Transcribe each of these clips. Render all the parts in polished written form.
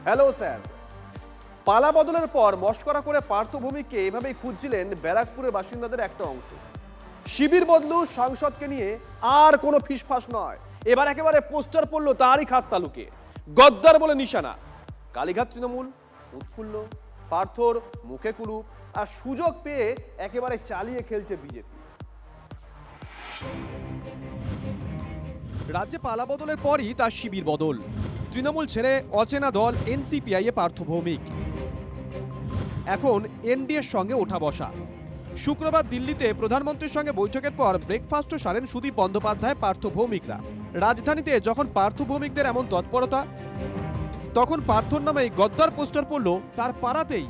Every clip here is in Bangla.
Hello sir. পালা বদলের পর মশকরা করে পার্থ ভৌমিককে এভাবেই খুঁজছিলেন ব্যারাকপুরের বাসিন্দাদের একটা অংশ। শিবির বদলু সাংসদকে নিয়ে আর কোনো ফিসফাস নয়, এবার একেবারে পোস্টার পড়লো তারই খাস তালুকে, গদ্দার বলে নিশানা। কালীঘাট তৃণমূল উৎফুল্ল, পার্থর মুখে কুলুপ, আর সুযোগ পেয়ে একেবারে চালিয়ে খেলছে বিজেপি। রাজ্যে পালা বদলের পরই তার শিবির বদল। তৃণমূল ছেড়ে অচেনা দল এনসিপিআই এ পার্থ ভৌমিক এখন এনডিএর সঙ্গে ওঠা বসা। শুক্রবার দিল্লিতে প্রধানমন্ত্রীর সঙ্গে বৈঠকের পর ব্রেকফাস্টও সারেন সুদীপ বন্দ্যোপাধ্যায় পার্থ ভৌমিকরা। রাজধানীতে যখন পার্থ ভৌমিকদের এমন তৎপরতা, তখন পার্থর নামে গদ্দার পোস্টার পড়ল তার পাড়াতেই।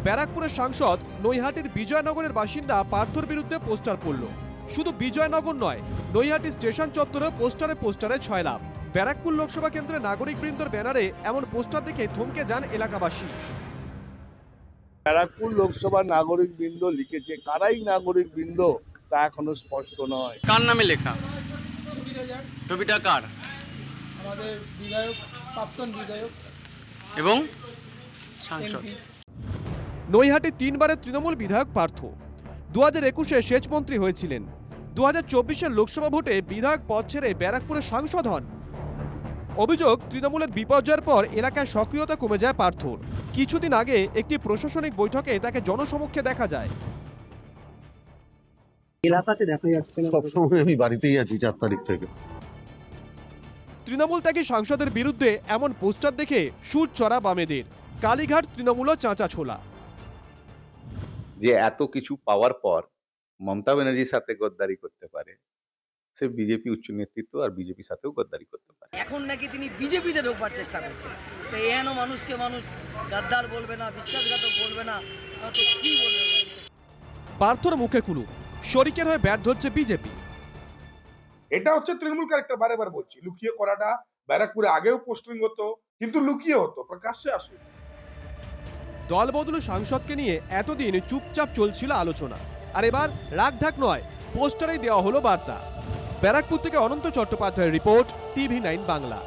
ব্যারাকপুরের সাংসদ নৈহাটির বিজয়নগরের বাসিন্দা পার্থর বিরুদ্ধে পোস্টার পড়ল। শুধু বিজয়নগর নয়, নৈহাটি স্টেশন চত্বরেও পোস্টারে পোস্টারে ছয়লাভ। ব্যারাকপুর লোকসভা কেন্দ্রের নাগরিকবৃন্দর ব্যানারে এমন পোস্টার দেখে থমকে যান এলাকাবাসী। ব্যারাকপুর লোকসভা নাগরিক বৃন্দ লিখেছে, কারাই নাগরিক বৃন্দ তা এখনো স্পষ্ট নয়। কার নামে লেখা? টবিটা কার? আমাদের বিধায়ক, প্রাক্তন বিধায়ক এবং সাংসদ। নৈহাটি তিনবারের তৃণমূল বিধায়ক পার্থ 2021-এ সেচ মন্ত্রী হয়েছিলেন। 2024-এর লোকসভা ভোটে বিধায়ক পদ ছেড়ে ব্যারাকপুরের সাংসদ হন। অভিযোগ, তৃণমূলের বিপর্যয়ের পর এলাকায় সক্রিয়তা কমে যায় পার্থর। কিছুদিন আগে একটি প্রশাসনিক বৈঠকে তাকে জনসমক্ষে দেখা যায়। এলাকাতে দেখা যাচ্ছে না, সবসময় আমি বাড়িতেই আছি 4 তারিখ থেকে। তৃণমূল ত্যাগী সাংসদের বিরুদ্ধে এমন পোস্টার দেখে সুর চড়া বামেদের। কালীঘাট তৃণমূলও চাঁচা ছোলা। যে এত কিছু পাওয়ার পর মমতা ব্যানার্জির সাথে গদ্দারি করতে পারে, সে বিজেপি উচ্চ নেতৃত্ব আর বিজেপির সাথেও গদ্দারি করতে পারে। এখন নাকি তিনি বিজেপিতে ঢোকার চেষ্টা করছেন। তো এহেন মানুষকে মানুষ গাদ্দার বলবে না, বিশ্বাসঘাতক বলবে না, তো কি বলবে? পার্থর মুখে কুলু, শরিকের হয়ে ব্যাট ধরছে বিজেপি। এটা হচ্ছে তৃণমূল ক্যারেক্টার। বারে বার বলছি, লুকিয়ে করাটা ব্যারাকপুরে আগেও পোস্টিং হতো, কিন্তু লুকিয়ে হতো, প্রকাশ্যে আসুন। দল বদলু সাংসদকে নিয়ে এতদিন চুপচাপ চলছিল আলোচনা, আর এবার রাগঢাক নয়, পোস্টারেই দেওয়া হলো বার্তা। ব্যারাকপুর থেকে অনন্ত চট্টোপাধ্যায়ের রিপোর্ট, TV9 বাংলা।